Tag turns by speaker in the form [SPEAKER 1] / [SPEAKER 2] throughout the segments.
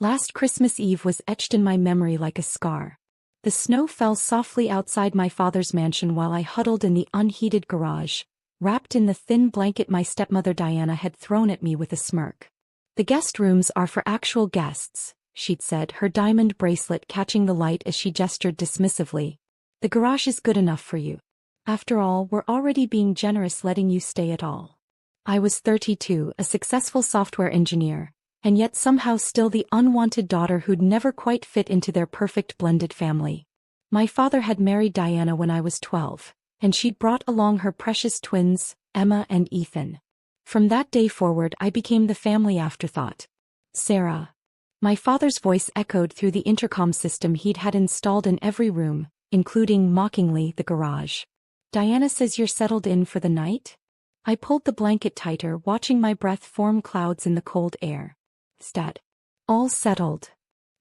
[SPEAKER 1] Last Christmas Eve was etched in my memory like a scar. The snow fell softly outside my father's mansion while I huddled in the unheated garage, wrapped in the thin blanket my stepmother Diana had thrown at me with a smirk. "The guest rooms are for actual guests," she'd said, her diamond bracelet catching the light as she gestured dismissively. "The garage is good enough for you. After all, we're already being generous letting you stay at all." I was 32, a successful software engineer, and yet somehow still the unwanted daughter who'd never quite fit into their perfect blended family. My father had married Diana when I was 12, and she'd brought along her precious twins, Emma and Ethan. From that day forward I became the family afterthought. "Sarah." My father's voice echoed through the intercom system he'd had installed in every room, including, mockingly, the garage. "Diana says you're settled in for the night?" I pulled the blanket tighter, watching my breath form clouds in the cold air. "Stat. All settled.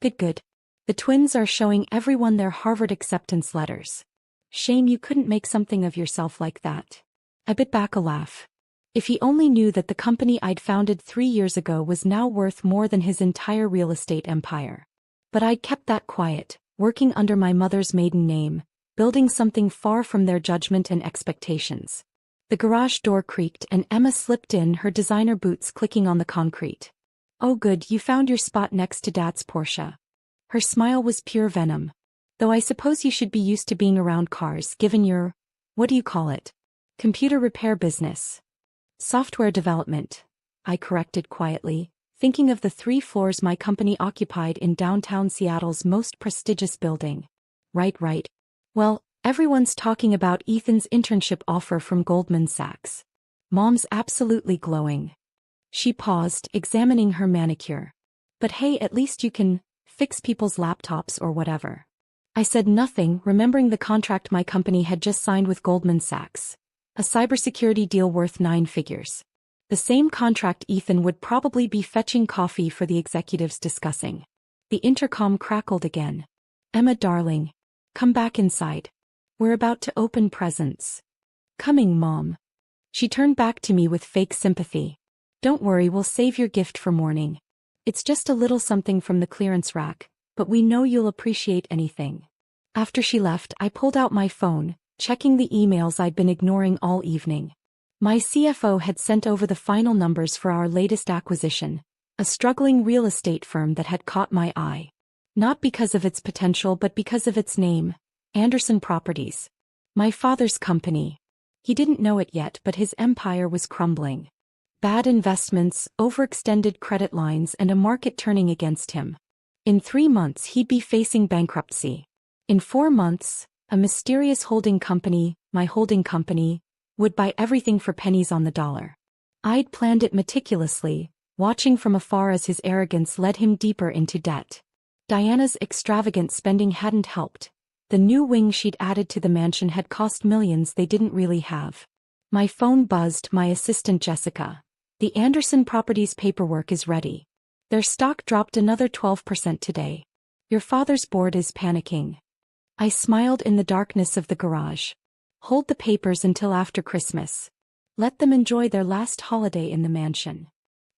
[SPEAKER 1] Good. The twins are showing everyone their Harvard acceptance letters. Shame you couldn't make something of yourself like that." I bit back a laugh. If he only knew that the company I'd founded 3 years ago was now worth more than his entire real estate empire. But I'd kept that quiet, working under my mother's maiden name, building something far from their judgment and expectations. The garage door creaked and Emma slipped in, her designer boots clicking on the concrete. "Oh good, you found your spot next to Dad's Porsche." Her smile was pure venom. "Though I suppose you should be used to being around cars given your, what do you call it? Computer repair business." "Software development," I corrected quietly, thinking of the 3 floors my company occupied in downtown Seattle's most prestigious building. Right. Well, everyone's talking about Ethan's internship offer from Goldman Sachs. Mom's absolutely glowing." She paused, examining her manicure. "But hey, at least you can fix people's laptops or whatever." I said nothing, remembering the contract my company had just signed with Goldman Sachs. A cybersecurity deal worth 9 figures. The same contract Ethan would probably be fetching coffee for the executives discussing. The intercom crackled again. "Emma darling. Come back inside. We're about to open presents." "Coming, Mom." She turned back to me with fake sympathy. "Don't worry, we'll save your gift for morning. It's just a little something from the clearance rack, but we know you'll appreciate anything." After she left, I pulled out my phone, checking the emails I'd been ignoring all evening. My CFO had sent over the final numbers for our latest acquisition, a struggling real estate firm that had caught my eye. Not because of its potential but because of its name, Anderson Properties. My father's company. He didn't know it yet, but his empire was crumbling. Bad investments, overextended credit lines, and a market turning against him. In 3 months he'd be facing bankruptcy. In 4 months, a mysterious holding company, my holding company, would buy everything for pennies on the dollar. I'd planned it meticulously, watching from afar as his arrogance led him deeper into debt. Diana's extravagant spending hadn't helped. The new wing she'd added to the mansion had cost millions they didn't really have. My phone buzzed, my assistant Jessica. "The Anderson Properties paperwork is ready. Their stock dropped another 12% today. Your father's board is panicking." I smiled in the darkness of the garage. Hold the papers until after Christmas. Let them enjoy their last holiday in the mansion.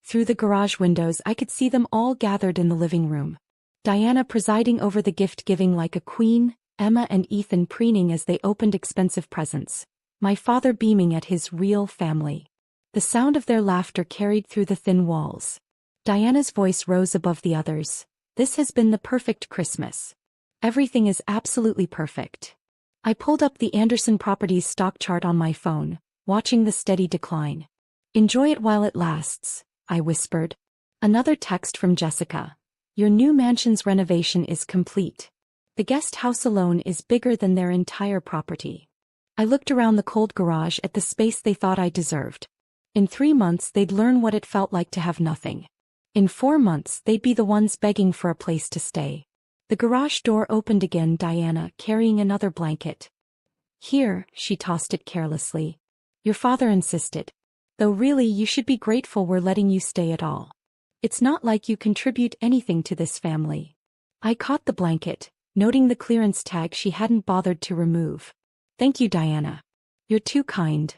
[SPEAKER 1] Through the garage windows I could see them all gathered in the living room. Diana presiding over the gift-giving like a queen, Emma and Ethan preening as they opened expensive presents, my father beaming at his real family. The sound of their laughter carried through the thin walls. Diana's voice rose above the others. "This has been the perfect Christmas. Everything is absolutely perfect." I pulled up the Anderson Properties stock chart on my phone, watching the steady decline. "Enjoy it while it lasts," I whispered. Another text from Jessica. "Your new mansion's renovation is complete. The guest house alone is bigger than their entire property." I looked around the cold garage at the space they thought I deserved. In 3 months they'd learn what it felt like to have nothing. In 4 months they'd be the ones begging for a place to stay. The garage door opened again, Diana carrying another blanket. "Here," she tossed it carelessly. "Your father insisted. Though really you should be grateful we're letting you stay at all. It's not like you contribute anything to this family." I caught the blanket, noting the clearance tag she hadn't bothered to remove. "Thank you, Diana. You're too kind."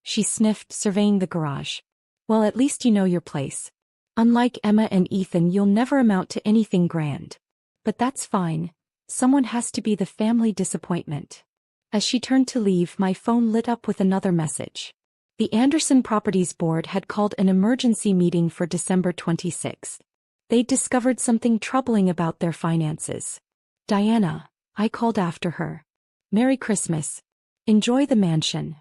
[SPEAKER 1] She sniffed, surveying the garage. "Well, at least you know your place." Unlike Emma and Ethan, you'll never amount to anything grand. But that's fine. Someone has to be the family disappointment. As she turned to leave, my phone lit up with another message. The Anderson Properties Board had called an emergency meeting for December 26th. They'd discovered something troubling about their finances. Diana, I called after her. Merry Christmas. Enjoy the mansion.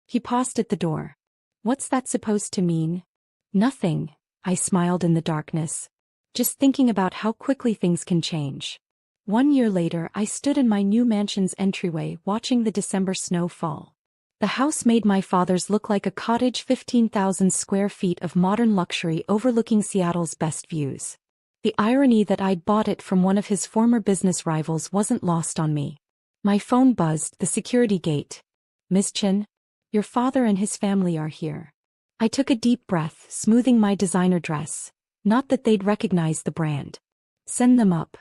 [SPEAKER 1] He paused at the door. What's that supposed to mean? Nothing, I smiled in the darkness. Just thinking about how quickly things can change. 1 year later, I stood in my new mansion's entryway watching the December snow fall. The house made my father's look like a cottage, 15,000 square feet of modern luxury overlooking Seattle's best views. The irony that I'd bought it from one of his former business rivals wasn't lost on me. My phone buzzed, the security gate. Ms. Chin, your father and his family are here. I took a deep breath, smoothing my designer dress. Not that they'd recognize the brand. Send them up.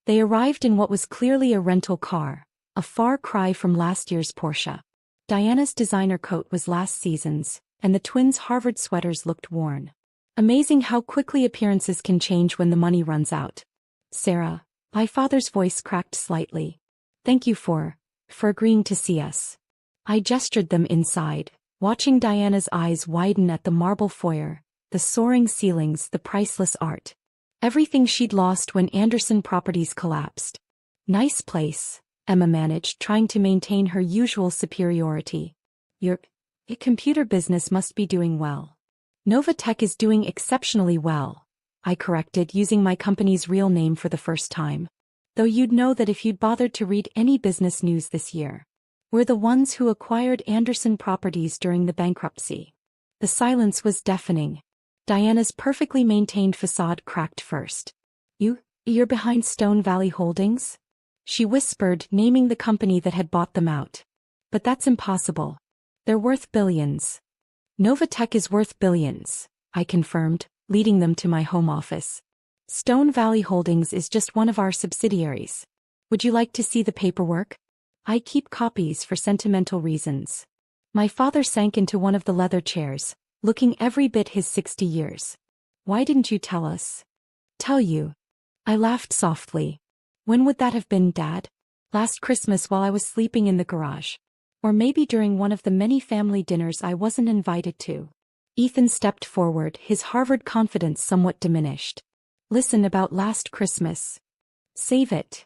[SPEAKER 1] They arrived in what was clearly a rental car, a far cry from last year's Porsche. Diana's designer coat was last season's, and the twins' Harvard sweaters looked worn. Amazing how quickly appearances can change when the money runs out. Sarah, my father's voice cracked slightly. Thank you for agreeing to see us. I gestured them inside, watching Diana's eyes widen at the marble foyer, the soaring ceilings, the priceless art. Everything she'd lost when Anderson Properties collapsed. Nice place, Emma managed, trying to maintain her usual superiority. Your computer business must be doing well. Nova Tech is doing exceptionally well, I corrected, using my company's real name for the first time. Though you'd know that if you'd bothered to read any business news this year. We're the ones who acquired Anderson Properties during the bankruptcy. The silence was deafening. Diana's perfectly maintained facade cracked first. You're behind Stone Valley Holdings? She whispered, naming the company that had bought them out. But that's impossible. They're worth billions. Nova Tech is worth billions, I confirmed, leading them to my home office. Stone Valley Holdings is just one of our subsidiaries. Would you like to see the paperwork? I keep copies for sentimental reasons. My father sank into one of the leather chairs, looking every bit his 60 years. Why didn't you tell us? Tell you. I laughed softly. When would that have been, Dad? Last Christmas while I was sleeping in the garage. Or maybe during one of the many family dinners I wasn't invited to. Ethan stepped forward, his Harvard confidence somewhat diminished. Listen, about last Christmas. Save it.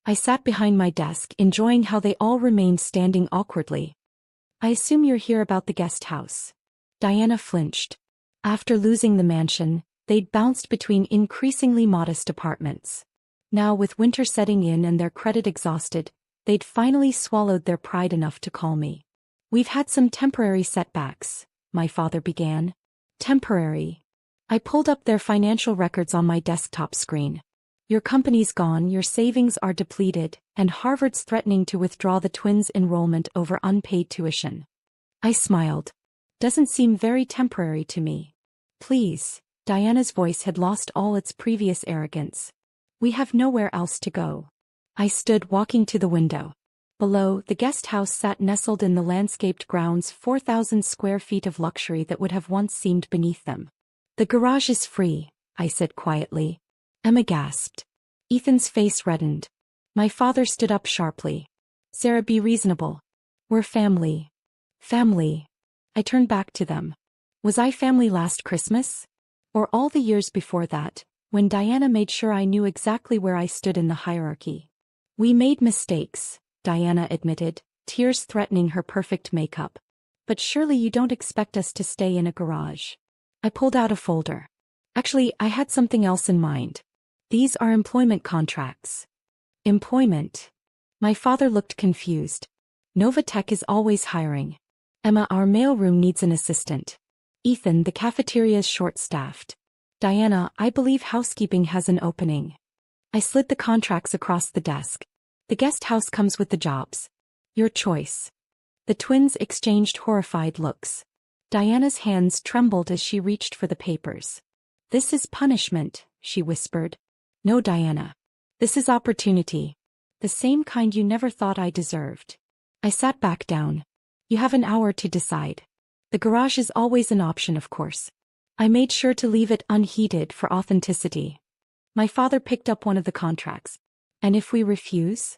[SPEAKER 1] I sat behind my desk, enjoying how they all remained standing awkwardly. I assume you're here about the guest house. Diana flinched. After losing the mansion, they'd bounced between increasingly modest apartments. Now, with winter setting in and their credit exhausted, they'd finally swallowed their pride enough to call me. We've had some temporary setbacks, my father began. Temporary. I pulled up their financial records on my desktop screen. Your company's gone, your savings are depleted, and Harvard's threatening to withdraw the twins' enrollment over unpaid tuition. I smiled. Doesn't seem very temporary to me. Please, Diana's voice had lost all its previous arrogance. We have nowhere else to go. I stood, walking to the window. Below, the guest house sat nestled in the landscaped grounds, 4,000 square feet of luxury that would have once seemed beneath them. The garage is free, I said quietly. Emma gasped. Ethan's face reddened. My father stood up sharply. Sarah, be reasonable. We're family. Family. I turned back to them. Was I family last Christmas? Or all the years before that, when Diana made sure I knew exactly where I stood in the hierarchy? We made mistakes, Diana admitted, tears threatening her perfect makeup. But surely you don't expect us to stay in a garage. I pulled out a folder. Actually, I had something else in mind. These are employment contracts. Employment? My father looked confused. Nova Tech is always hiring. Emma, our mailroom needs an assistant. Ethan, the cafeteria's short-staffed. Diana, I believe housekeeping has an opening. I slid the contracts across the desk. The guest house comes with the jobs. Your choice. The twins exchanged horrified looks. Diana's hands trembled as she reached for the papers. This is punishment, she whispered. No, Diana. This is opportunity. The same kind you never thought I deserved. I sat back down. You have an hour to decide. The garage is always an option, of course. I made sure to leave it unheated for authenticity. My father picked up one of the contracts. And if we refuse?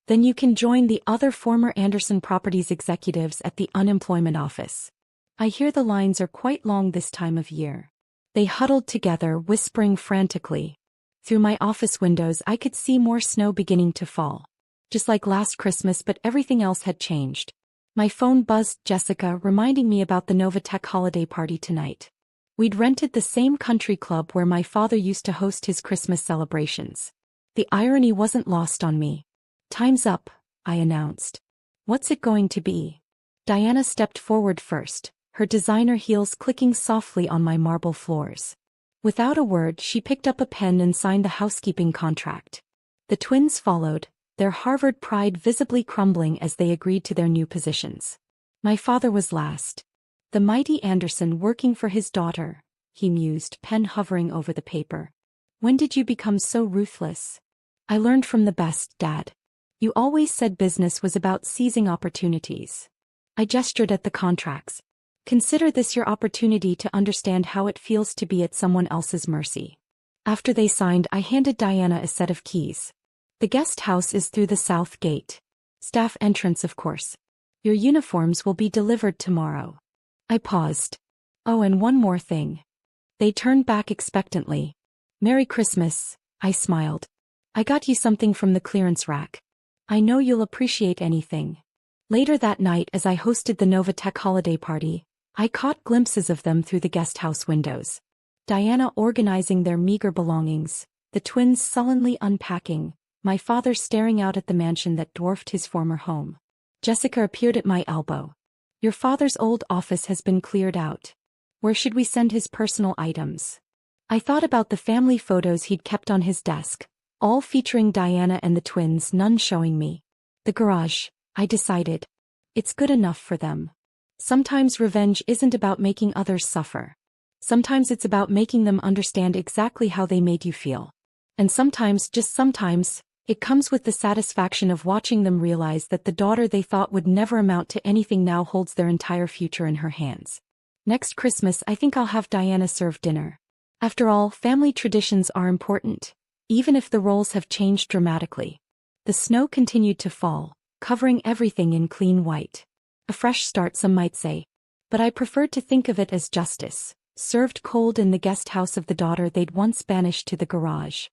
[SPEAKER 1] Then you can join the other former Anderson Properties executives at the unemployment office. I hear the lines are quite long this time of year. They huddled together, whispering frantically. Through my office windows I could see more snow beginning to fall. Just like last Christmas, but everything else had changed. My phone buzzed Jessica, reminding me about the Novatech holiday party tonight. We'd rented the same country club where my father used to host his Christmas celebrations. The irony wasn't lost on me. "Time's up," I announced. "What's it going to be?" Diana stepped forward first, her designer heels clicking softly on my marble floors. Without a word, she picked up a pen and signed the housekeeping contract. The twins followed, their Harvard pride visibly crumbling as they agreed to their new positions. My father was last. "The mighty Anderson working for his daughter," he mused, pen hovering over the paper. "When did you become so ruthless?" "I learned from the best, Dad. You always said business was about seizing opportunities." I gestured at the contracts. "Consider this your opportunity to understand how it feels to be at someone else's mercy." After they signed, I handed Diana a set of keys. "The guest house is through the south gate. Staff entrance, of course. Your uniforms will be delivered tomorrow." I paused. "Oh, and one more thing." They turned back expectantly. "Merry Christmas," I smiled. "I got you something from the clearance rack. I know you'll appreciate anything." Later that night, as I hosted the Novatech holiday party, I caught glimpses of them through the guest house windows. Diana organizing their meager belongings, the twins sullenly unpacking, my father staring out at the mansion that dwarfed his former home. Jessica appeared at my elbow. "Your father's old office has been cleared out. Where should we send his personal items?" I thought about the family photos he'd kept on his desk, all featuring Diana and the twins, none showing me. "The garage," I decided. "It's good enough for them." Sometimes revenge isn't about making others suffer. Sometimes it's about making them understand exactly how they made you feel. And sometimes, just sometimes, it comes with the satisfaction of watching them realize that the daughter they thought would never amount to anything now holds their entire future in her hands. Next Christmas, I think I'll have Diana serve dinner. After all, family traditions are important, even if the roles have changed dramatically. The snow continued to fall, covering everything in clean white. A fresh start, some might say. But I preferred to think of it as justice, served cold in the guest house of the daughter they'd once banished to the garage.